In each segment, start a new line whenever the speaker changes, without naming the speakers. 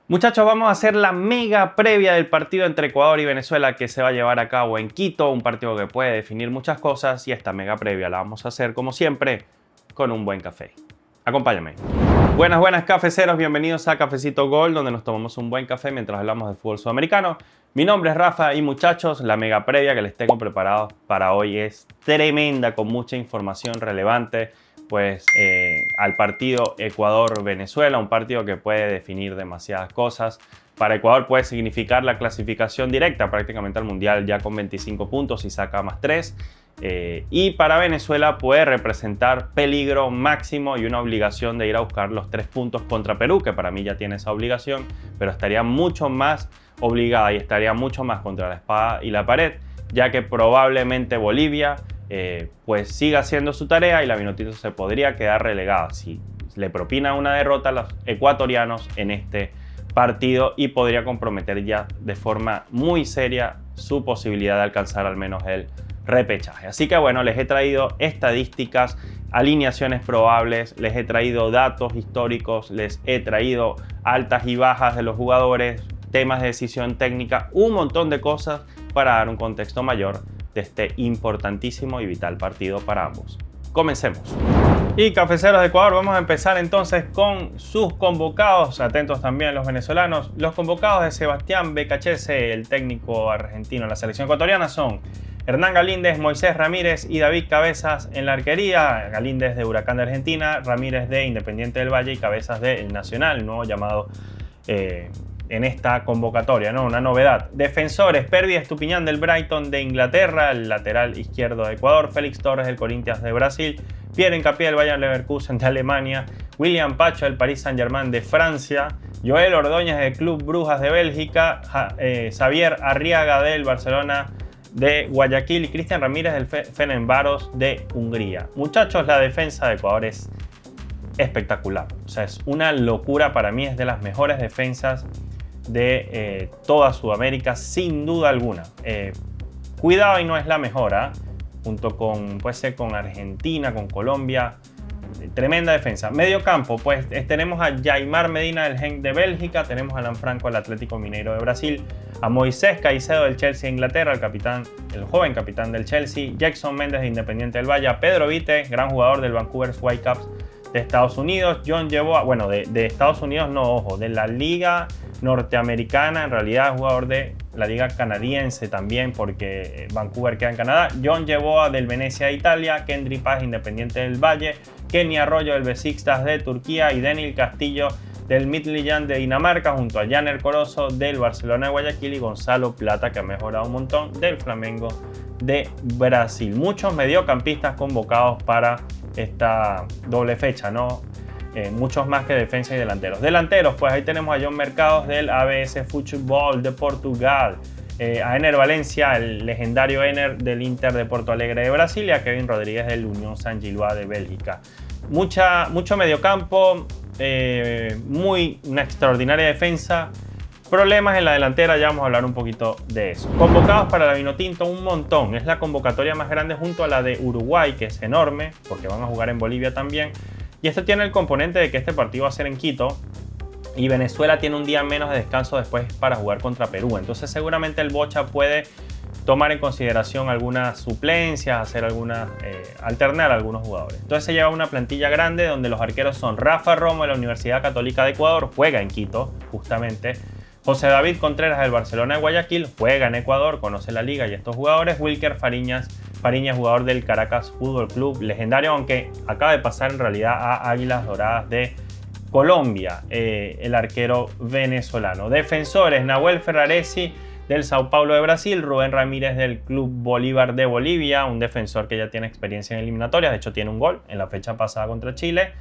Muchachos, vamos a hacer la mega previa del partido entre Ecuador y Venezuela que se va a llevar a cabo en Quito, un partido que puede definir muchas cosas y esta mega previa la vamos a hacer como siempre con un buen café. Acompáñame. Buenas cafeceros, bienvenidos a Cafecito Gol, donde nos tomamos un buen café mientras hablamos de fútbol sudamericano. Mi nombre es Rafa y muchachos, la mega previa que les tengo preparado para hoy es tremenda, con mucha información relevante pues al partido Ecuador-Venezuela, un partido que puede definir demasiadas cosas. Para Ecuador puede significar la clasificación directa prácticamente al Mundial ya con 25 puntos y saca más 3. Y para Venezuela puede representar peligro máximo y una obligación de ir a buscar los 3 puntos contra Perú, que para mí ya tiene esa obligación, pero estaría mucho más obligada y estaría mucho más contra la espada y la pared, ya que probablemente Bolivia pues siga haciendo su tarea y la Vinotinto se podría quedar relegada si le propina una derrota a los ecuatorianos en este partido y podría comprometer ya de forma muy seria su posibilidad de alcanzar al menos el repechaje. Así que bueno, les he traído estadísticas, alineaciones probables, les he traído datos históricos, les he traído altas y bajas de los jugadores, temas de decisión técnica, un montón de cosas para dar un contexto mayor de este importantísimo y vital partido para ambos. Comencemos. Y cafeceros de Ecuador, vamos a empezar entonces con sus convocados, atentos también los venezolanos. Los convocados de Sebastián Becachese, el técnico argentino en la selección ecuatoriana, son Hernán Galíndez, Moisés Ramírez y David Cabezas en la arquería. Galíndez de Huracán de Argentina, Ramírez de Independiente del Valle y Cabezas de El Nacional, el nuevo llamado en esta convocatoria, ¿no? Una novedad. Defensores: Pervis Estupiñán del Brighton de Inglaterra, el lateral izquierdo de Ecuador, Félix Torres del Corinthians de Brasil, Pierre Hincapié del Bayer Leverkusen de Alemania, William Pacho del Paris Saint-Germain de Francia, Joel Ordóñez del Club Brujas de Bélgica, Xavier Arriaga del Barcelona de Guayaquil y Cristian Ramírez del Fenerbahce de Hungría. Muchachos, la defensa de Ecuador es espectacular, o sea, es una locura. Para mí es de las mejores defensas de toda Sudamérica, sin duda alguna. Cuidado y no es la mejor, junto con, puede ser con Argentina, con Colombia. Tremenda defensa. Medio campo, pues tenemos a Yaimar Medina del Genk de Bélgica, tenemos a Alan Franco del Atlético Mineiro de Brasil, a Moisés Caicedo del Chelsea de Inglaterra, el joven capitán del Chelsea, Jackson Méndez de Independiente del Valle, Pedro Vite, gran jugador del Vancouver Whitecaps de Estados Unidos, John Yeboah, bueno, de Estados Unidos no, ojo, de la liga norteamericana, en realidad es jugador de la liga canadiense también, porque Vancouver queda en Canadá, John Yeboah del Venecia de Italia, Kendry Paz Independiente del Valle, Kenny Arroyo del Besiktas de Turquía y Daniel Castillo del Midtjylland de Dinamarca, junto a Janer Corozo del Barcelona de Guayaquil y Gonzalo Plata, que ha mejorado un montón, del Flamengo de Brasil. Muchos mediocampistas convocados para esta doble fecha, ¿no? Muchos más que defensa y delanteros. Delanteros, pues ahí tenemos a John Mercados del ABS Futebol de Portugal, a Ener Valencia, el legendario Ener del Inter de Porto Alegre de Brasil, y a Kevin Rodríguez del Unión Saint-Gilloise de Bélgica. Mucho mediocampo, una extraordinaria defensa. Problemas en la delantera, ya vamos a hablar un poquito de eso. Convocados para la Vinotinto, un montón. Es la convocatoria más grande junto a la de Uruguay, que es enorme, porque van a jugar en Bolivia también. Y esto tiene el componente de que este partido va a ser en Quito y Venezuela tiene un día menos de descanso después para jugar contra Perú. Entonces seguramente el Bocha puede tomar en consideración algunas suplencias, alternar a algunos jugadores. Entonces se lleva una plantilla grande donde los arqueros son Rafa Romo de la Universidad Católica de Ecuador, juega en Quito justamente, José David Contreras del Barcelona de Guayaquil, juega en Ecuador, conoce la liga y estos jugadores, Wilker Fariñas, jugador del Caracas Fútbol Club, legendario, aunque acaba de pasar en realidad a Águilas Doradas de Colombia, el arquero venezolano. Defensores: Nahuel Ferraresi del Sao Paulo de Brasil, Rubén Ramírez del Club Bolívar de Bolivia, un defensor que ya tiene experiencia en eliminatorias, de hecho tiene un gol en la fecha pasada contra Chile,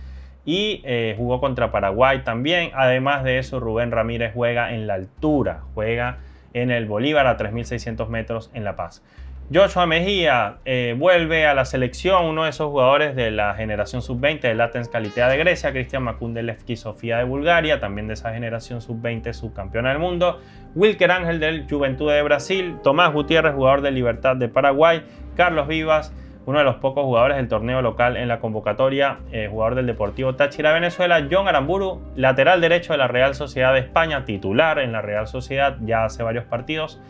y jugó contra Paraguay también. Además de eso, Rubén Ramírez juega en la altura, juega en el Bolívar a 3.600 metros en La Paz. Joshua Mejía vuelve a la selección, uno de esos jugadores de la generación sub-20 del Athens Kalitea de Grecia, Cristian Macún del Levski Sofía de Bulgaria, también de esa generación sub-20 subcampeona del mundo, Wilker Ángel del Juventud de Brasil, Tomás Gutiérrez, jugador de Libertad de Paraguay, Carlos Vivas, uno de los pocos jugadores del torneo local en la convocatoria, jugador del Deportivo Táchira de Venezuela. John Aramburu, lateral derecho de la Real Sociedad de España, titular en la Real Sociedad ya hace varios partidos.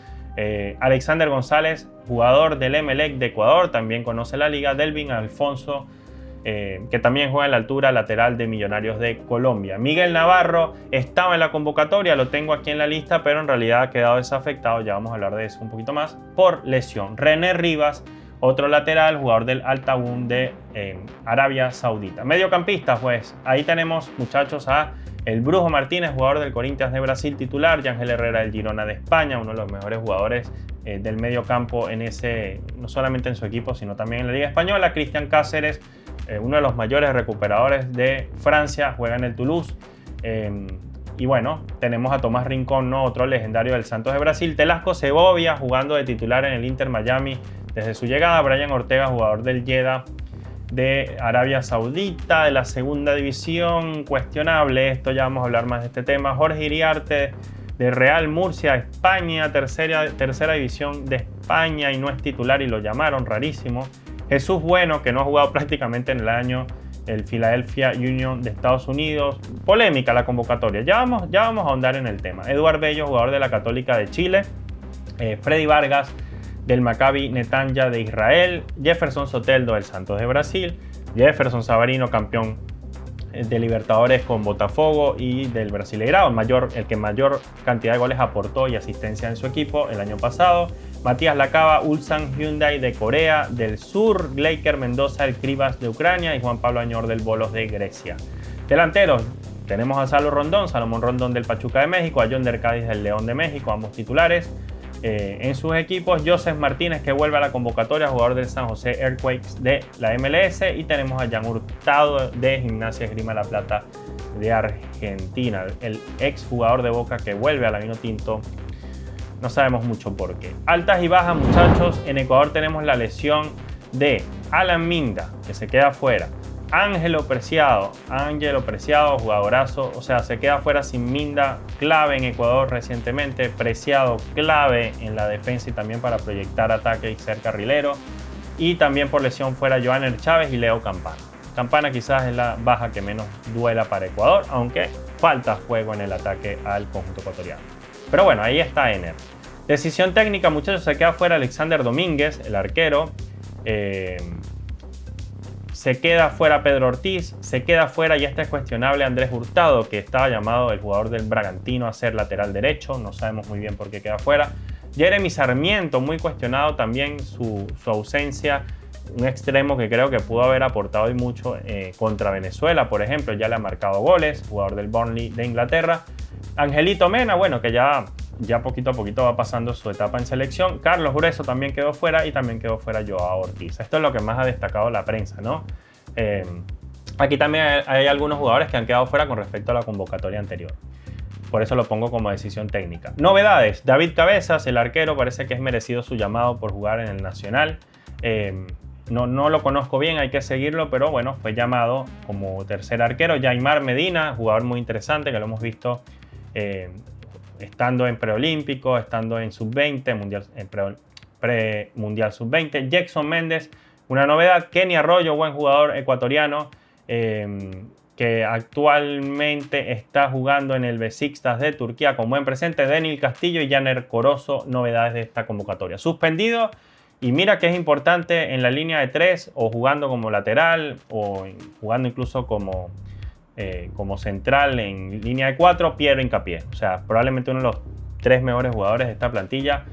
Alexander González, jugador del Emelec de Ecuador, también conoce la liga. Delvin Alfonso, que también juega en la altura, lateral de Millonarios de Colombia. Miguel Navarro estaba en la convocatoria, lo tengo aquí en la lista, pero en realidad ha quedado desafectado, ya vamos a hablar de eso un poquito más, por lesión. René Rivas, otro lateral, jugador del Al Tawun de Arabia Saudita. Mediocampistas, pues ahí tenemos, muchachos, a el Brujo Martínez, jugador del Corinthians de Brasil, titular. Yángel Herrera del Girona de España, uno de los mejores jugadores del medio campo en no solamente en su equipo, sino también en la Liga Española. Cristian Cáceres, uno de los mayores recuperadores de Francia, juega en el Toulouse. Y bueno, tenemos a Tomás Rincón, ¿no? Otro legendario del Santos de Brasil. Telasco Segovia, jugando de titular en el Inter Miami desde su llegada. Brian Ortega, jugador del Jeddah de Arabia Saudita, de la segunda división, cuestionable. Esto ya vamos a hablar más de este tema. Jorge Iriarte, de Real Murcia, España, tercera división de España, y no es titular y lo llamaron, rarísimo. Jesús Bueno, que no ha jugado prácticamente en el año, el Philadelphia Union de Estados Unidos. Polémica la convocatoria, ya vamos a ahondar en el tema. Eduard Bello, jugador de la Católica de Chile. Freddy Vargas, del Maccabi Netanya de Israel. Jefferson Soteldo, del Santos de Brasil. Jefferson Savarino, campeón de Libertadores con Botafogo y del Brasileirao, el que mayor cantidad de goles aportó y asistencia en su equipo el año pasado. Matías Lacaba, Ulsan Hyundai de Corea del Sur. Leiker Mendoza, el Krivas de Ucrania, y Juan Pablo Añor del Bolos de Grecia. Delanteros, tenemos a Salomón Rondón del Pachuca de México, a Yonder Cádiz del León de México, ambos titulares. En sus equipos, Joseph Martínez, que vuelve a la convocatoria, jugador del San José Earthquakes de la MLS, y tenemos a Jan Hurtado de Gimnasia Esgrima La Plata de Argentina, el ex jugador de Boca que vuelve a la Vinotinto. No sabemos mucho por qué. Altas y bajas, muchachos. En Ecuador tenemos la lesión de Alan Minda, que se queda fuera. Ángelo Preciado, jugadorazo, o sea, se queda fuera sin Minda, clave en Ecuador recientemente. Preciado, clave en la defensa y también para proyectar ataque y ser carrilero. Y también por lesión fuera Joaner Chávez y Leo Campana. Campana quizás es la baja que menos duela para Ecuador, aunque falta juego en el ataque al conjunto ecuatoriano. Pero bueno, ahí está Ener. Decisión técnica, muchachos, se queda fuera Alexander Domínguez, el arquero. Se queda fuera Pedro Ortiz, se queda fuera, y este es cuestionable, Andrés Hurtado, que estaba llamado el jugador del Bragantino a ser lateral derecho. No sabemos muy bien por qué queda fuera. Jeremy Sarmiento, muy cuestionado también su ausencia. Un extremo que creo que pudo haber aportado y mucho contra Venezuela, por ejemplo. Ya le ha marcado goles, jugador del Burnley de Inglaterra. Angelito Mena, bueno, que ya poquito a poquito va pasando su etapa en selección. Carlos Grueso también quedó fuera, y también quedó fuera Joao Ortiz. Esto es lo que más ha destacado la prensa, ¿no? Aquí también hay algunos jugadores que han quedado fuera con respecto a la convocatoria anterior. Por eso lo pongo como decisión técnica. Novedades. David Cabezas, el arquero, parece que es merecido su llamado por jugar en el Nacional. No lo conozco bien, hay que seguirlo, pero bueno, fue llamado como tercer arquero. Yaimar Medina, jugador muy interesante, que lo hemos visto estando en preolímpico, estando en sub-20, pre-mundial sub-20. Jackson Méndez, una novedad. Kenny Arroyo, buen jugador ecuatoriano, que actualmente está jugando en el Besiktas de Turquía con buen presente. Denil Castillo y Janer Corozo, novedades de esta convocatoria. Suspendido, y mira que es importante, en la línea de 3, o jugando como lateral, o jugando incluso como central en línea de 4, Piero Hincapié. O sea, probablemente uno de los 3 mejores jugadores de esta plantilla.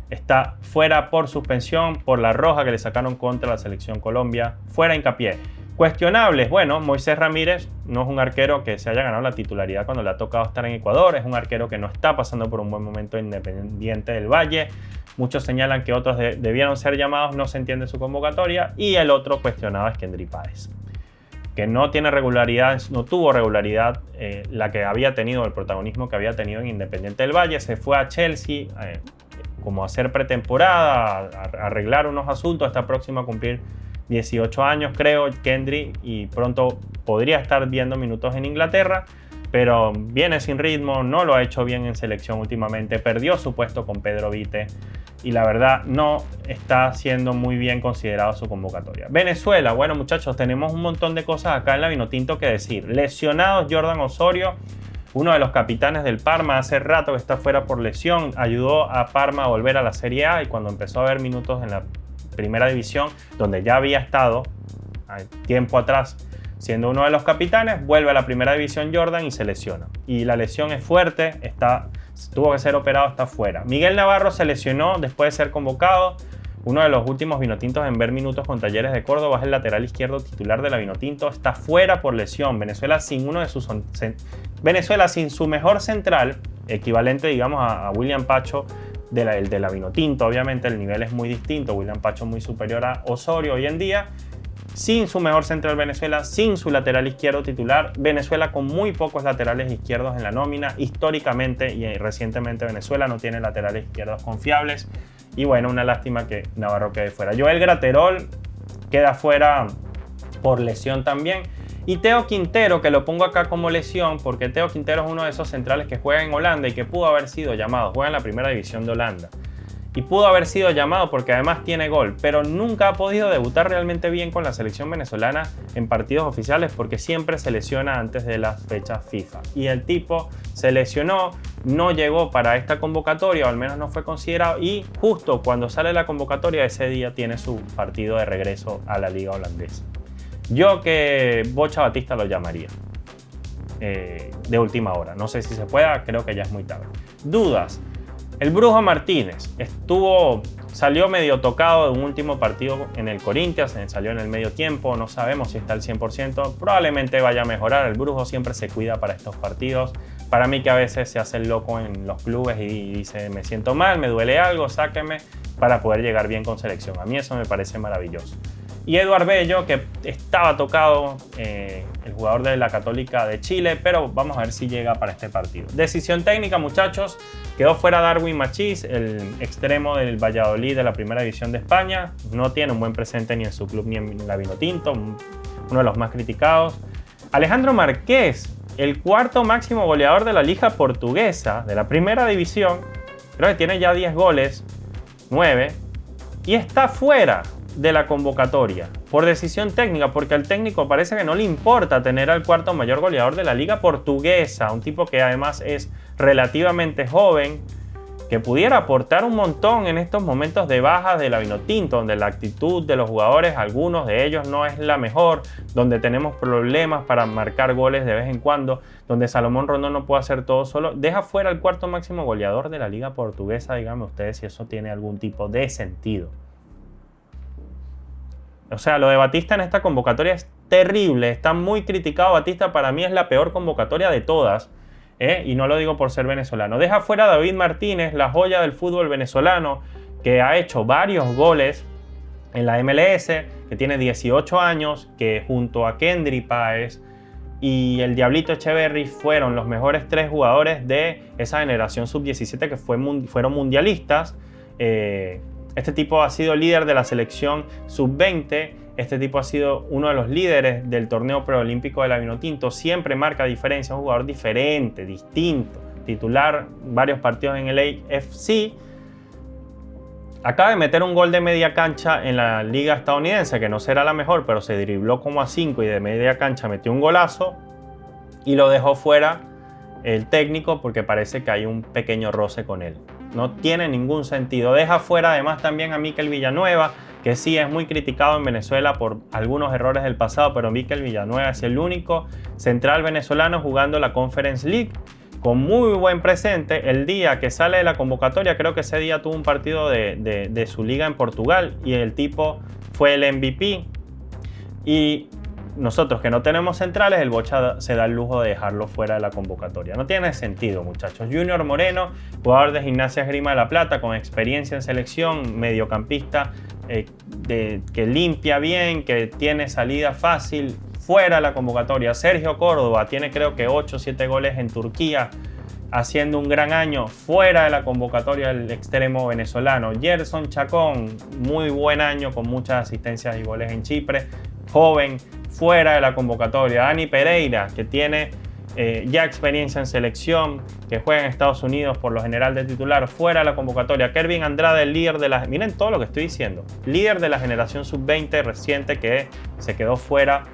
Está fuera por suspensión, por la roja que le sacaron contra la selección Colombia. Fuera Hincapié. Cuestionables, bueno, Moisés Ramírez no es un arquero que se haya ganado la titularidad cuando le ha tocado estar en Ecuador. Es un arquero que no está pasando por un buen momento Independiente del Valle. Muchos señalan que otros debieron ser llamados, no se entiende su convocatoria. Y el otro cuestionado es Kendry Páez, que no tiene regularidad, no tuvo regularidad la que había tenido, el protagonismo que había tenido en Independiente del Valle. Se fue a Chelsea como a hacer pretemporada, a arreglar unos asuntos. Está próximo a cumplir 18 años, creo, Kendry, y pronto podría estar viendo minutos en Inglaterra, pero viene sin ritmo, no lo ha hecho bien en selección últimamente, perdió su puesto con Pedro Vite, y la verdad no está siendo muy bien considerado su convocatoria. Venezuela, bueno muchachos, tenemos un montón de cosas acá en la Vinotinto que decir. Lesionados, Jordan Osorio, uno de los capitanes del Parma, hace rato que está fuera por lesión, ayudó a Parma a volver a la Serie A y cuando empezó a ver minutos en la primera división, donde ya había estado tiempo atrás siendo uno de los capitanes, vuelve a la primera división Jordan y se lesiona. Y la lesión es fuerte, tuvo que ser operado, está fuera. Miguel Navarro se lesionó después de ser convocado. Uno de los últimos vinotintos en ver minutos con Talleres de Córdoba es el lateral izquierdo titular de la Vinotinto. Está fuera por lesión. Venezuela sin su mejor central, equivalente digamos a William Pacho el de la Vinotinto. Obviamente el nivel es muy distinto. William Pacho muy superior a Osorio hoy en día. Sin su mejor central Venezuela, sin su lateral izquierdo titular, Venezuela con muy pocos laterales izquierdos en la nómina. Históricamente y recientemente Venezuela no tiene laterales izquierdos confiables. Y bueno, una lástima que Navarro quede fuera. Joel Graterol queda fuera por lesión también. Y Theo Quintero, que lo pongo acá como lesión, porque Theo Quintero es uno de esos centrales que juega en Holanda y que pudo haber sido llamado. Juega en la primera división de Holanda. Y pudo haber sido llamado porque además tiene gol, pero nunca ha podido debutar realmente bien con la selección venezolana en partidos oficiales porque siempre se lesiona antes de las fechas FIFA. Y el tipo se lesionó, no llegó para esta convocatoria, o al menos no fue considerado, y justo cuando sale la convocatoria ese día tiene su partido de regreso a la liga holandesa. Yo que Bocha Batista lo llamaría de última hora. No sé si se pueda, creo que ya es muy tarde. Dudas. El Brujo Martínez salió medio tocado de un último partido en el Corinthians, salió en el medio tiempo, no sabemos si está al 100%, probablemente vaya a mejorar. El Brujo siempre se cuida para estos partidos. Para mí que a veces se hace el loco en los clubes y dice me siento mal, me duele algo, sáquenme para poder llegar bien con selección. A mí eso me parece maravilloso. Y Eduard Bello, que estaba tocado, el jugador de la Católica de Chile, pero vamos a ver si llega para este partido. Decisión técnica, muchachos. Quedó fuera Darwin Machís, el extremo del Valladolid de la Primera División de España. No tiene un buen presente ni en su club ni en la Vinotinto, uno de los más criticados. Alejandro Marqués, el cuarto máximo goleador de la Liga Portuguesa, de la Primera División. Creo que tiene ya 10 goles, 9, y está fuera de la convocatoria por decisión técnica, porque al técnico parece que no le importa tener al cuarto mayor goleador de la Liga Portuguesa, un tipo que además es relativamente joven, que pudiera aportar un montón en estos momentos de bajas de la Vinotinto, donde la actitud de los jugadores, algunos de ellos no es la mejor, donde tenemos problemas para marcar goles de vez en cuando, donde Salomón Rondón no puede hacer todo solo. Deja fuera al cuarto máximo goleador de la Liga Portuguesa. Díganme ustedes si eso tiene algún tipo de sentido. O sea, lo de Batista en esta convocatoria es terrible, está muy criticado. Batista para mí es la peor convocatoria de todas, y no lo digo por ser venezolano. Deja fuera a David Martínez, la joya del fútbol venezolano, que ha hecho varios goles en la MLS, que tiene 18 años, que junto a Kendry Páez y el Diablito Echeverry fueron los mejores 3 jugadores de esa generación sub-17 que fueron mundialistas. Este tipo ha sido líder de la selección sub-20. Este tipo ha sido uno de los líderes del torneo preolímpico de la Vinotinto. Siempre marca diferencia, un jugador diferente, distinto. Titular varios partidos en el AFC. Acaba de meter un gol de media cancha en la liga estadounidense, que no será la mejor, pero se dribló como a 5 y de media cancha metió un golazo. Y lo dejó fuera el técnico porque parece que hay un pequeño roce con él. No tiene ningún sentido. Deja fuera además también a Mikel Villanueva, que sí es muy criticado en Venezuela por algunos errores del pasado, pero Mikel Villanueva es el único central venezolano jugando la Conference League con muy buen presente. El día que sale de la convocatoria, creo que ese día tuvo un partido de su liga en Portugal y el tipo fue el MVP. Y nosotros que no tenemos centrales, el Bocha se da el lujo de dejarlo fuera de la convocatoria. No tiene sentido, muchachos. Junior Moreno, jugador de Gimnasia Esgrima de la Plata, con experiencia en selección, mediocampista que limpia bien, que tiene salida fácil, fuera de la convocatoria. Sergio Córdoba tiene creo que 8 o 7 goles en Turquía, haciendo un gran año, fuera de la convocatoria del extremo venezolano. Gerson Chacón, muy buen año con muchas asistencias y goles en Chipre, joven, fuera de la convocatoria. Dani Pereira, que tiene ya experiencia en selección, que juega en Estados Unidos por lo general de titular, fuera de la convocatoria. Kervin Andrade, el líder de la... Miren todo lo que estoy diciendo. Líder de la generación sub-20 reciente que se quedó fuera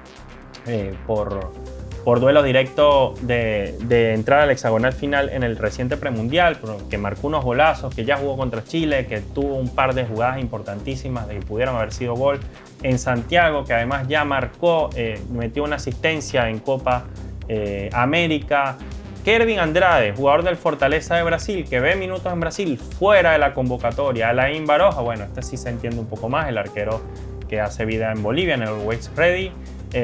por duelo directo de entrar al hexagonal final en el reciente premundial, que marcó unos golazos, que ya jugó contra Chile, que tuvo un par de jugadas importantísimas de que pudieron haber sido gol en Santiago, que además ya marcó, metió una asistencia en Copa América. Kervin Andrade, jugador del Fortaleza de Brasil, que ve minutos en Brasil fuera de la convocatoria. Alain Baroja, bueno, este sí se entiende un poco más, el arquero que hace vida en Bolivia, en el Always Ready.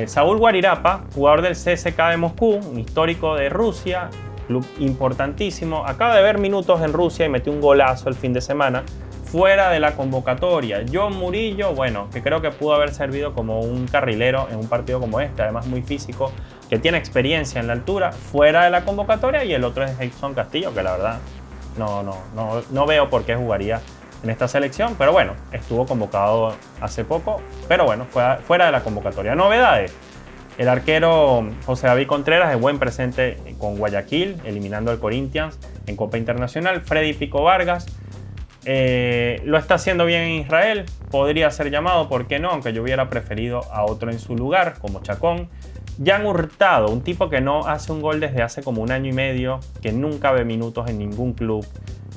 Saúl Guarirapa, jugador del CSKA de Moscú, un histórico de Rusia, club importantísimo. Acaba de ver minutos en Rusia y metió un golazo el fin de semana, fuera de la convocatoria. John Murillo, bueno, que creo que pudo haber servido como un carrilero en un partido como este, además muy físico, que tiene experiencia en la altura, fuera de la convocatoria. Y el otro es Edson Castillo, que la verdad no veo por qué jugaría en esta selección, pero bueno, estuvo convocado hace poco, pero bueno, fuera de la convocatoria. Novedades: el arquero José David Contreras, de buen presente con Guayaquil, eliminando al Corinthians en Copa Internacional. Freddy Pico Vargas lo está haciendo bien en Israel, podría ser llamado, ¿por qué no? Aunque yo hubiera preferido a otro en su lugar, como Chacón. Jan Hurtado, un tipo que no hace un gol desde hace como un año y medio, que nunca ve minutos en ningún club,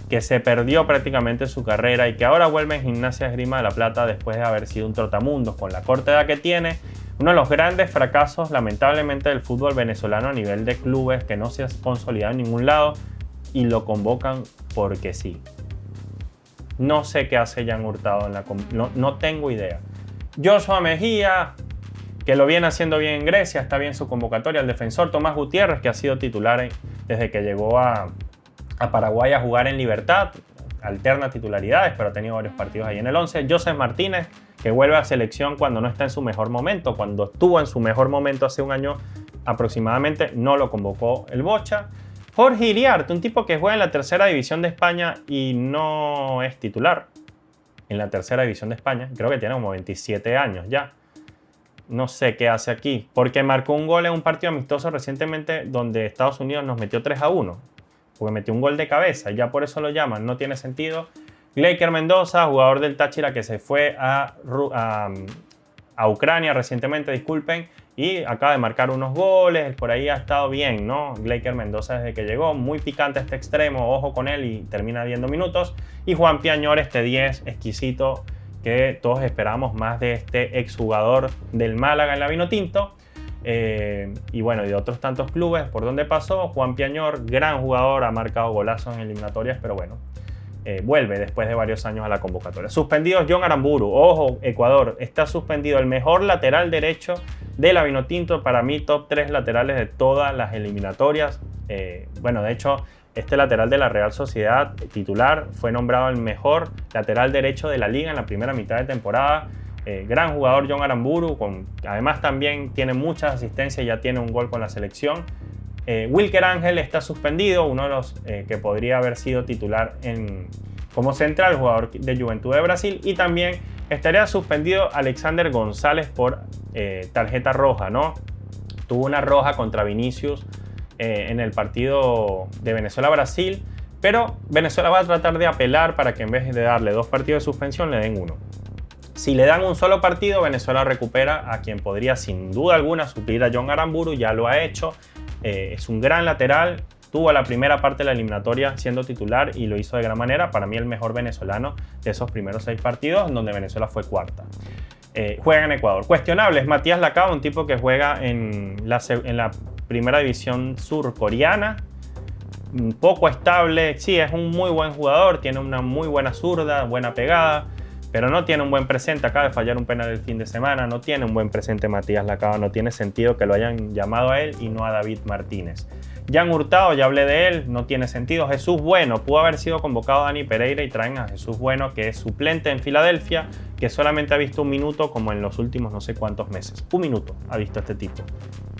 que se perdió prácticamente su carrera y que ahora vuelve en Gimnasia Esgrima de La Plata después de haber sido un trotamundos con la corta edad que tiene. Uno de los grandes fracasos, lamentablemente, del fútbol venezolano a nivel de clubes, que no se ha consolidado en ningún lado y lo convocan porque sí. No sé qué hace Jan Hurtado no tengo idea. Joshua Mejía, que lo viene haciendo bien en Grecia, está bien su convocatoria. El defensor Tomás Gutiérrez, que ha sido titular desde que llegó a Paraguay a jugar en Libertad, alterna titularidades, pero ha tenido varios partidos ahí en el 11. Joseph Martínez, que vuelve a selección cuando no está en su mejor momento. Cuando estuvo en su mejor momento hace un año aproximadamente, no lo convocó el Bocha. Jorge Iriarte, un tipo que juega en la tercera división de España y no es titular en la tercera división de España. Creo que tiene como 27 años ya. No sé qué hace aquí, porque marcó un gol en un partido amistoso recientemente donde Estados Unidos nos metió 3-1. Porque metió un gol de cabeza y ya por eso lo llaman, no tiene sentido. Gleiker Mendoza, jugador del Táchira que se fue a Ucrania recientemente, disculpen, y acaba de marcar unos goles, por ahí ha estado bien, ¿no? Gleiker Mendoza desde que llegó, muy picante este extremo, ojo con él y termina viendo minutos. Y Juan Piañor, este 10 exquisito que todos esperamos más de este exjugador del Málaga en la Vinotinto. Y bueno, y de otros tantos clubes por donde pasó. Juan Piañor, gran jugador, ha marcado golazos en eliminatorias, pero bueno, vuelve después de varios años a la convocatoria. Suspendidos: John Aramburu, ojo, Ecuador, está suspendido el mejor lateral derecho de la Vinotinto, para mí top 3 laterales de todas las eliminatorias. Bueno, de hecho, este lateral de la Real Sociedad titular fue nombrado el mejor lateral derecho de la liga en la primera mitad de temporada. Gran jugador John Aramburu, además también tiene muchas asistencias y ya tiene un gol con la selección. Wilker Ángel está suspendido, uno de los que podría haber sido titular como central, jugador de Juventud de Brasil. Y también estaría suspendido Alexander González por tarjeta roja, ¿no? Tuvo una roja contra Vinicius en el partido de Venezuela-Brasil, pero Venezuela va a tratar de apelar para que en vez de darle 2 partidos de suspensión le den 1. Si le dan un solo partido, Venezuela recupera a quien podría sin duda alguna suplir a John Aramburu, ya lo ha hecho. Es un gran lateral, tuvo la primera parte de la eliminatoria siendo titular y lo hizo de gran manera. Para mí el mejor venezolano de esos primeros 6 partidos, donde Venezuela fue cuarta. Juega en Ecuador. Cuestionables: Matías Lacao, un tipo que juega en la primera división surcoreana, un poco estable. Sí, es un muy buen jugador, tiene una muy buena zurda, buena pegada, pero no tiene un buen presente. Acaba de fallar un penal el fin de semana, no tiene un buen presente Matías Lacao, no tiene sentido que lo hayan llamado a él y no a David Martínez. Jan Hurtado, ya hablé de él, no tiene sentido. Jesús Bueno, pudo haber sido convocado a Dani Pereira y traen a Jesús Bueno, que es suplente en Filadelfia, que solamente ha visto un minuto como en los últimos no sé cuántos meses. Un minuto ha visto este tipo.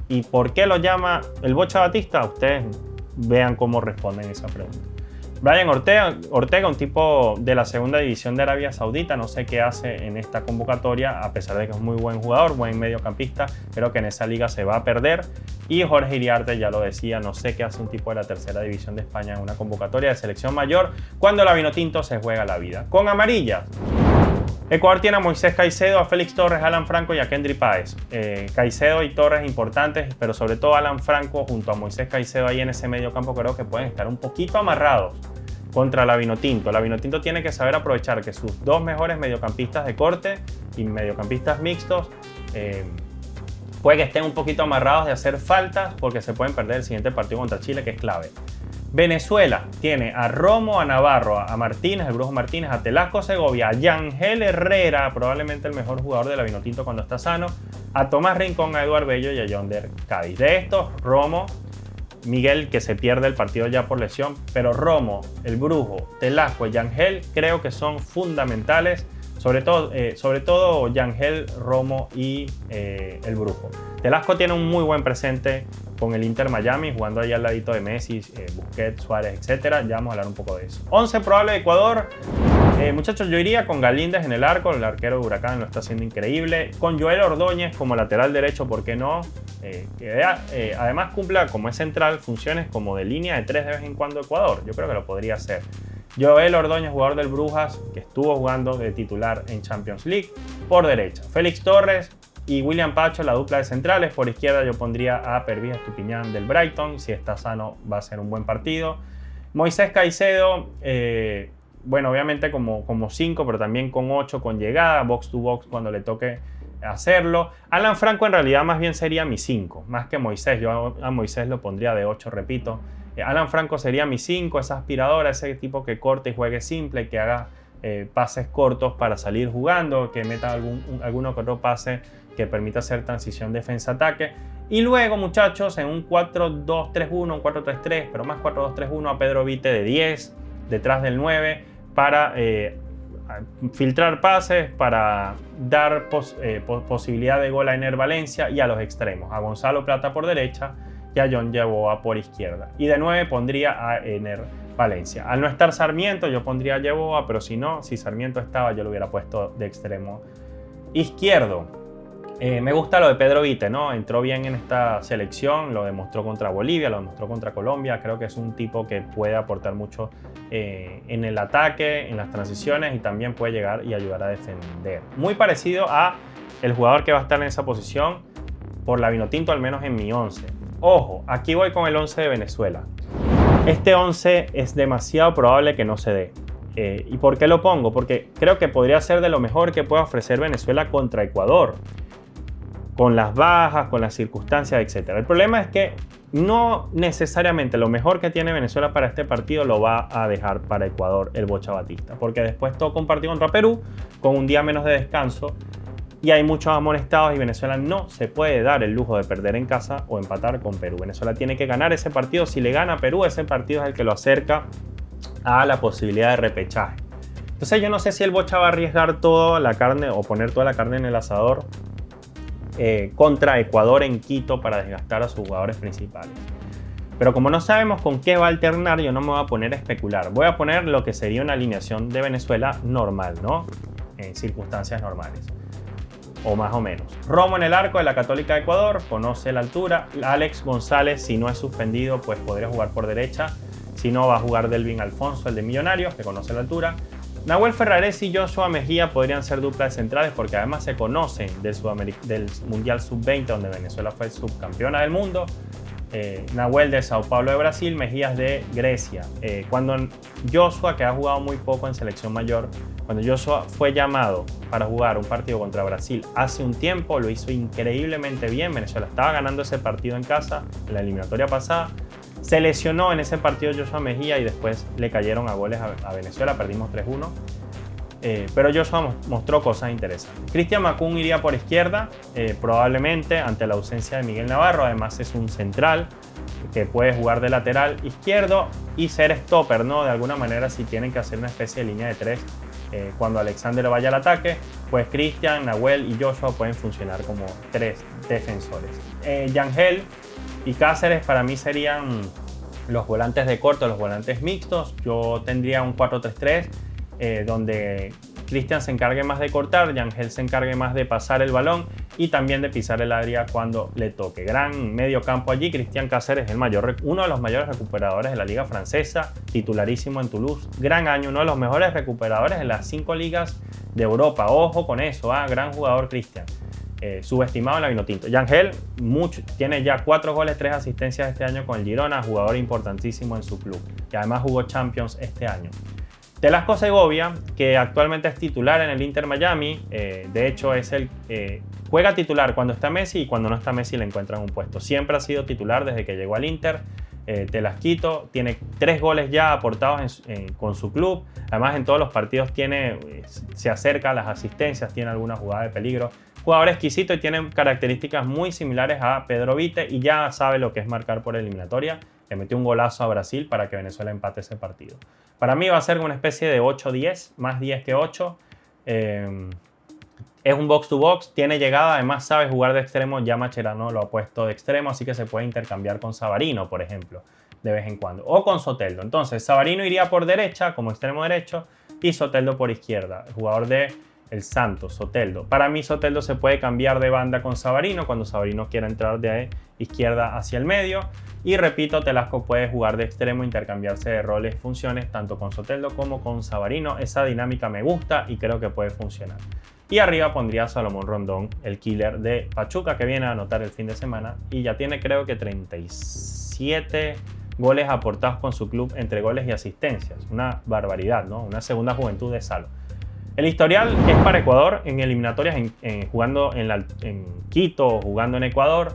¿Y por qué lo llama el Bocha Batista? Ustedes vean cómo responden esa pregunta. Brian Ortega, un tipo de la segunda división de Arabia Saudita, no sé qué hace en esta convocatoria, a pesar de que es muy buen jugador, buen mediocampista, creo que en esa liga se va a perder. Y Jorge Iriarte, ya lo decía, no sé qué hace un tipo de la tercera división de España en una convocatoria de selección mayor cuando la Vinotinto se juega la vida. Con amarillas, Ecuador tiene a Moisés Caicedo, a Félix Torres, a Alan Franco y a Kendry Páez. Caicedo y Torres importantes, pero sobre todo Alan Franco junto a Moisés Caicedo ahí en ese medio campo creo que pueden estar un poquito amarrados contra la Vinotinto. La Vinotinto tiene que saber aprovechar que sus dos mejores mediocampistas de corte y mediocampistas mixtos puede que estén un poquito amarrados de hacer faltas porque se pueden perder el siguiente partido contra Chile, que es clave. Venezuela tiene a Romo, a Navarro, a Martínez, el Brujo Martínez, a Telasco Segovia, a Yangel Herrera, probablemente el mejor jugador de la Vinotinto cuando está sano, a Tomás Rincón, a Eduard Bello y a Yonder Cádiz. De estos, Romo, Miguel, que se pierde el partido ya por lesión, pero Romo, el Brujo, Telasco y Yangel creo que son fundamentales, sobre todo Yangel, Romo y el Brujo. Telasco tiene un muy buen presente con el Inter Miami, jugando ahí al ladito de Messi, Busquets, Suárez, etc. Ya vamos a hablar un poco de eso. 11 probable de Ecuador. Muchachos, yo iría con Galíndez en el arco, el arquero de Huracán lo está haciendo increíble. Con Joel Ordóñez como lateral derecho, ¿por qué no? Además cumpla como es central funciones como de línea de 3 de vez en cuando Ecuador. Yo creo que lo podría hacer. Joel Ordóñez, jugador del Brujas, que estuvo jugando de titular en Champions League, por derecha. Félix Torres y William Pacho, la dupla de centrales. Por izquierda yo pondría a Pervis Estupiñán del Brighton. Si está sano va a ser un buen partido. Moisés Caicedo, bueno, obviamente como 5, pero también con 8 con llegada, box to box cuando le toque hacerlo. Alan Franco en realidad más bien sería mi 5, más que Moisés. Yo a Moisés lo pondría de 8, repito. Alan Franco sería mi 5, esa aspiradora, ese tipo que corte y juegue simple, que haga pases cortos para salir jugando, que meta alguno que otro pase que permita hacer transición defensa-ataque. Y luego, muchachos, en un 4-2-3-1, un 4-3-3, pero más 4-2-3-1 a Pedro Vite de 10, detrás del 9, para filtrar pases, para dar posibilidad de gol a Ener Valencia y a los extremos, a Gonzalo Plata por derecha y a John Yeboah por izquierda. Y de 9 pondría a Ener Valencia. Al no estar Sarmiento, yo pondría a Yeboah, pero si Sarmiento estaba, yo lo hubiera puesto de extremo izquierdo. Me gusta lo de Pedro Vite, ¿no? Entró bien en esta selección, lo demostró contra Bolivia, lo demostró contra Colombia. Creo que es un tipo que puede aportar mucho en el ataque, en las transiciones y también puede llegar y ayudar a defender. Muy parecido a el jugador que va a estar en esa posición por la Vinotinto, al menos en mi 11. Ojo, aquí voy con el 11 de Venezuela. Este 11 es demasiado probable que no se dé. ¿Y por qué lo pongo? Porque creo que podría ser de lo mejor que pueda ofrecer Venezuela contra Ecuador, con las bajas, con las circunstancias, etc. El problema es que no necesariamente lo mejor que tiene Venezuela para este partido lo va a dejar para Ecuador el Bocha Batista, porque después toca un partido contra Perú con un día menos de descanso y hay muchos amonestados y Venezuela no se puede dar el lujo de perder en casa o empatar con Perú. Venezuela tiene que ganar ese partido. Si le gana a Perú, ese partido es el que lo acerca a la posibilidad de repechaje. Entonces yo no sé si el Bocha va a arriesgar toda la carne o poner toda la carne en el asador contra Ecuador en Quito para desgastar a sus jugadores principales. Pero como no sabemos con qué va a alternar, yo no me voy a poner a especular. Voy a poner lo que sería una alineación de Venezuela normal, ¿no? En circunstancias normales, o más o menos. Romo en el arco de la Católica de Ecuador, conoce la altura. Alex González, si no es suspendido, pues podría jugar por derecha. Si no, va a jugar Delvin Alfonso, el de Millonarios, que conoce la altura. Nahuel Ferraresi y Joshua Mejía podrían ser duplas de centrales porque además se conocen del Mundial Sub-20, donde Venezuela fue subcampeona del mundo. Nahuel de Sao Paulo de Brasil, Mejías de Grecia. Cuando Joshua, que ha jugado muy poco en selección mayor, cuando Joshua fue llamado para jugar un partido contra Brasil hace un tiempo, lo hizo increíblemente bien. Venezuela estaba ganando ese partido en casa, en la eliminatoria pasada. Se lesionó en ese partido Joshua Mejía y después le cayeron a goles a Venezuela, perdimos 3-1. Pero Joshua mostró cosas interesantes. Cristian Macún iría por izquierda, probablemente ante la ausencia de Miguel Navarro. Además es un central que puede jugar de lateral izquierdo y ser stopper, ¿no? De alguna manera, si tienen que hacer una especie de línea de 3 cuando Alexander vaya al ataque, pues Cristian, Nahuel y Joshua pueden funcionar como 3 defensores. Yangel y Cáceres para mí serían los volantes de corto, los volantes mixtos, yo tendría un 4-3-3 donde Cristian se encargue más de cortar, Yangel se encargue más de pasar el balón y también de pisar el área cuando le toque. Gran medio campo allí. Cristian Cáceres, uno de los mayores recuperadores de la liga francesa, titularísimo en Toulouse. Gran año, uno de los mejores recuperadores en las 5 ligas de Europa. Ojo con eso, gran jugador Cristian. Subestimado en la Vinotinto. Yangel tiene ya 4 goles, 3 asistencias este año con el Girona, jugador importantísimo en su club. Y además jugó Champions este año. Telasco Segovia, que actualmente es titular en el Inter Miami, de hecho juega titular cuando está Messi y cuando no está Messi le encuentran un puesto. Siempre ha sido titular desde que llegó al Inter. Telasquito tiene 3 goles ya aportados con su club. Además en todos los partidos se acerca a las asistencias, tiene alguna jugada de peligro. Jugador exquisito y tiene características muy similares a Pedro Vite y ya sabe lo que es marcar por eliminatoria. Le metió un golazo a Brasil para que Venezuela empate ese partido. Para mí va a ser una especie de 8-10, más 10 que 8. Es un box to box, tiene llegada, además sabe jugar de extremo. Ya Mascherano lo ha puesto de extremo, así que se puede intercambiar con Savarino, por ejemplo, de vez en cuando. O con Soteldo. Entonces, Savarino iría por derecha, como extremo derecho, y Soteldo por izquierda. El jugador de el Santos, Soteldo. Para mí, Soteldo se puede cambiar de banda con Savarino cuando Savarino quiera entrar de izquierda hacia el medio. Y repito, Telasco puede jugar de extremo, intercambiarse de roles y funciones tanto con Soteldo como con Savarino. Esa dinámica me gusta y creo que puede funcionar. Y arriba pondría a Salomón Rondón, el killer de Pachuca, que viene a anotar el fin de semana y ya tiene creo que 37 goles aportados con su club entre goles y asistencias. Una barbaridad, ¿no? Una segunda juventud de Salo. El historial es para Ecuador en eliminatorias, jugando en Quito, jugando en Ecuador.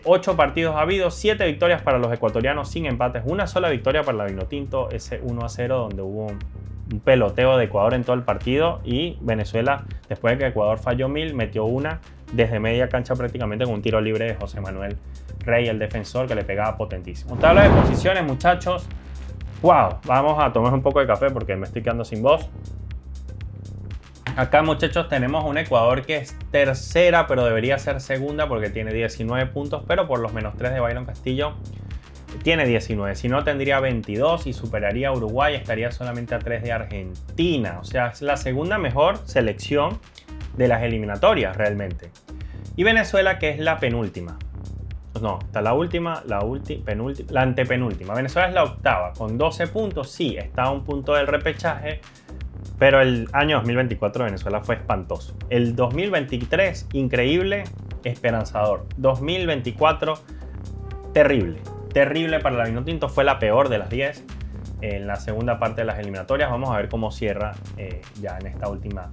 8 partidos habidos, 7 victorias para los ecuatorianos sin empates, una sola victoria para la Vinotinto, ese 1-0 donde hubo un peloteo de Ecuador en todo el partido y Venezuela, después de que Ecuador falló 1000, metió una desde media cancha prácticamente con un tiro libre de José Manuel Rey, el defensor, que le pegaba potentísimo. Tabla de posiciones, muchachos. Wow, vamos a tomar un poco de café porque me estoy quedando sin voz. Acá, muchachos, tenemos un Ecuador que es tercera, pero debería ser segunda porque tiene 19 puntos, pero por los -3 de Byron Castillo tiene 19. Si no, tendría 22 y superaría a Uruguay, estaría solamente a 3 de Argentina. O sea, es la segunda mejor selección de las eliminatorias realmente. Y Venezuela, que es la penúltima. No, está la última, la antepenúltima. Venezuela es la octava, con 12 puntos. Sí, está a un punto del repechaje. Pero el año 2024 de Venezuela fue espantoso. El 2023, increíble, esperanzador. 2024, terrible. Terrible para la Vinotinto, fue la peor de las 10 en la segunda parte de las eliminatorias. Vamos a ver cómo cierra ya en esta última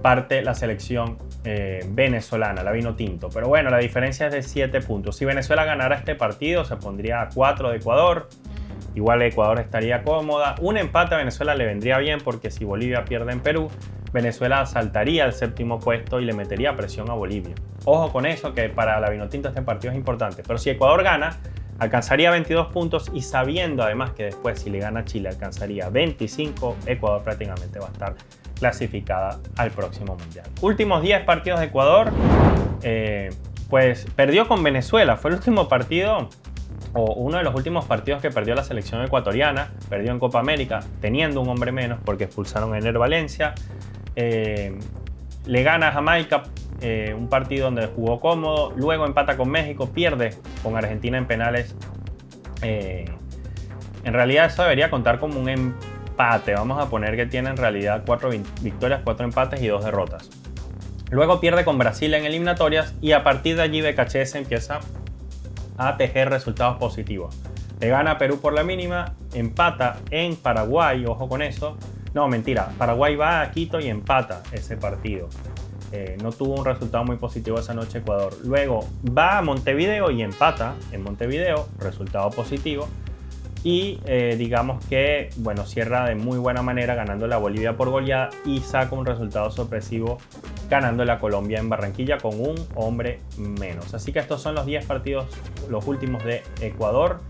parte la selección venezolana, la Vinotinto. Pero bueno, la diferencia es de 7 puntos. Si Venezuela ganara este partido, se pondría a 4 de Ecuador. Igual Ecuador estaría cómoda. Un empate a Venezuela le vendría bien porque si Bolivia pierde en Perú, Venezuela saltaría al 7º puesto y le metería presión a Bolivia. Ojo con eso, que para la Vinotinto este partido es importante. Pero si Ecuador gana, alcanzaría 22 puntos y sabiendo además que después si le gana Chile alcanzaría 25, Ecuador prácticamente va a estar clasificada al próximo Mundial. Últimos 10 partidos de Ecuador, pues perdió con Venezuela. Fue el último partido o uno de los últimos partidos que perdió la selección ecuatoriana. Perdió en Copa América teniendo un hombre menos porque expulsaron a Ener Valencia. Le gana a Jamaica, un partido donde jugó cómodo. Luego empata con México, pierde con Argentina en penales. En realidad eso debería contar como un empate. Vamos a poner que tiene en realidad 4 victorias, 4 empates y 2 derrotas. Luego pierde con Brasil en eliminatorias y a partir de allí BKHS empieza a tejer resultados positivos. Le gana a Perú por la mínima, empata en Paraguay, ojo con eso. No, mentira, Paraguay va a Quito y empata ese partido. No tuvo un resultado muy positivo esa noche Ecuador. Luego va a Montevideo y empata en Montevideo, resultado positivo. Y digamos que, bueno, cierra de muy buena manera ganándole a Bolivia por goleada y saca un resultado sorpresivo ganándole a Colombia en Barranquilla con un hombre menos. Así que estos son los 10 partidos, los últimos de Ecuador.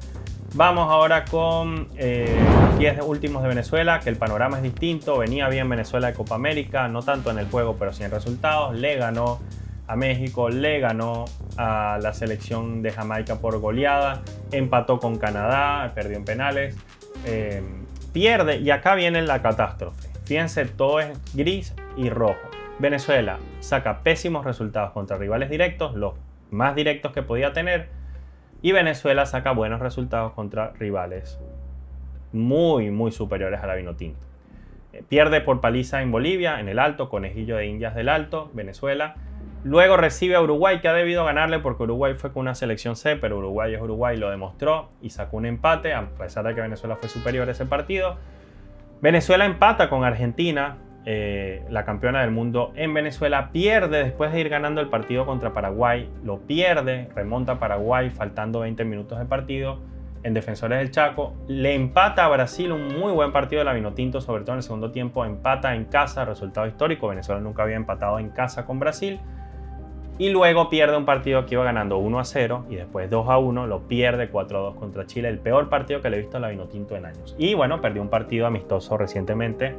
Vamos ahora con los 10 últimos de Venezuela, que el panorama es distinto. Venía bien Venezuela de Copa América, no tanto en el juego, pero sí en resultados. Le ganó a México, le ganó a la selección de Jamaica por goleada, empató con Canadá, perdió en penales, pierde, y acá viene la catástrofe. Fíjense, todo es gris y rojo. Venezuela saca pésimos resultados contra rivales directos, los más directos que podía tener, y Venezuela saca buenos resultados contra rivales muy superiores a la Vinotinto. Pierde por paliza en Bolivia, en el Alto, Conejillo de Indias del Alto, Venezuela. Luego recibe a Uruguay, que ha debido ganarle porque Uruguay fue con una selección C, pero Uruguay es Uruguay, lo demostró y sacó un empate, a pesar de que Venezuela fue superior a ese partido. Venezuela empata con Argentina, la campeona del mundo en Venezuela, pierde después de ir ganando el partido contra Paraguay, lo pierde, remonta a Paraguay faltando 20 minutos de partido en Defensores del Chaco, le empata a Brasil, un muy buen partido de la Vinotinto, sobre todo en el segundo tiempo, empata en casa, resultado histórico, Venezuela nunca había empatado en casa con Brasil, y luego pierde un partido que iba ganando 1-0 y después 2-1, lo pierde 4-2 contra Chile, el peor partido que le he visto a la Vinotinto en años. Y bueno, perdió un partido amistoso recientemente,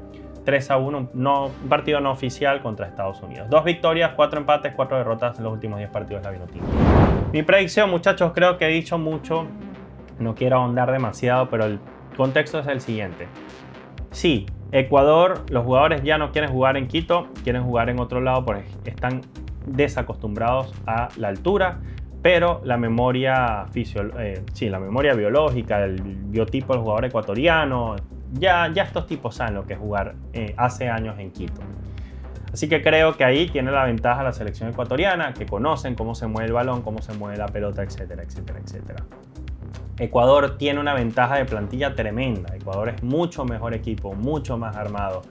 3-1, un partido no oficial contra Estados Unidos. 2 victorias, 4 empates, 4 derrotas en los últimos 10 partidos de la Vinotinto. Mi predicción, muchachos, creo que he dicho mucho, no quiero ahondar demasiado, pero el contexto es el siguiente. Sí, Ecuador, los jugadores ya no quieren jugar en Quito, quieren jugar en otro lado porque están desacostumbrados a la altura, pero la memoria la memoria biológica, el biotipo del jugador ecuatoriano, ya estos tipos saben lo que es jugar hace años en Quito. Así que creo que ahí tiene la ventaja la selección ecuatoriana, que conocen cómo se mueve el balón, cómo se mueve la pelota, etcétera, etcétera, etcétera. Ecuador tiene una ventaja de plantilla tremenda. Ecuador es mucho mejor equipo, mucho más armado.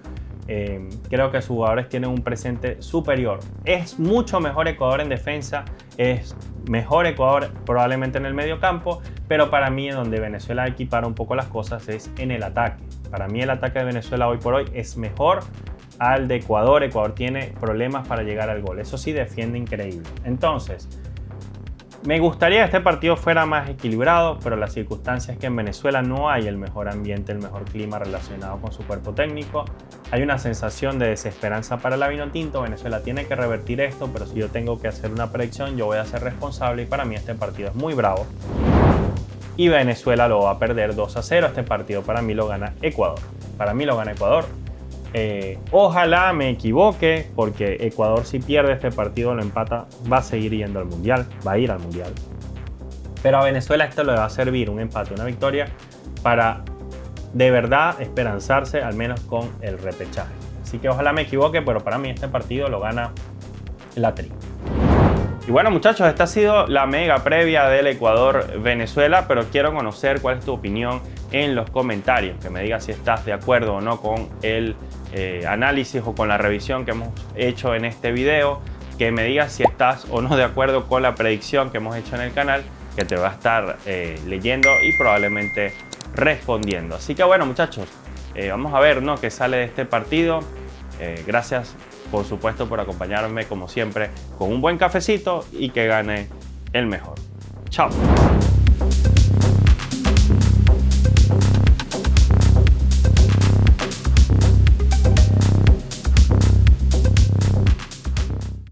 Creo que sus jugadores tienen un presente superior. Es mucho mejor Ecuador en defensa, es mejor Ecuador probablemente en el medio campo, pero para mí en donde Venezuela equipara un poco las cosas es en el ataque. Para mí el ataque de Venezuela hoy por hoy es mejor al de Ecuador. Ecuador tiene problemas para llegar al gol, eso sí, defiende increíble. Entonces, me gustaría que este partido fuera más equilibrado, pero la circunstancia es que en Venezuela no hay el mejor ambiente, el mejor clima relacionado con su cuerpo técnico. Hay una sensación de desesperanza para la Vinotinto. Venezuela tiene que revertir esto, pero si yo tengo que hacer una predicción, yo voy a ser responsable y para mí este partido es muy bravo. Y Venezuela lo va a perder 2-0. Este partido para mí lo gana Ecuador. Para mí lo gana Ecuador. Ojalá me equivoque, porque Ecuador, si pierde este partido, lo empata, va a seguir yendo al Mundial, va a ir al Mundial. Pero a Venezuela esto le va a servir, un empate, una victoria, para de verdad esperanzarse al menos con el repechaje. Así que ojalá me equivoque, pero para mí este partido lo gana la Tri. Y bueno, muchachos, esta ha sido la mega previa del Ecuador-Venezuela, pero quiero conocer cuál es tu opinión en los comentarios, que me digas si estás de acuerdo o no con el análisis o con la revisión que hemos hecho en este video, que me digas si estás o no de acuerdo con la predicción que hemos hecho en el canal, que te va a estar leyendo y probablemente respondiendo. Así que bueno, muchachos, vamos a ver, ¿no?, qué sale de este partido. Gracias, por supuesto, por acompañarme como siempre con un buen cafecito y que gane el mejor. Chao.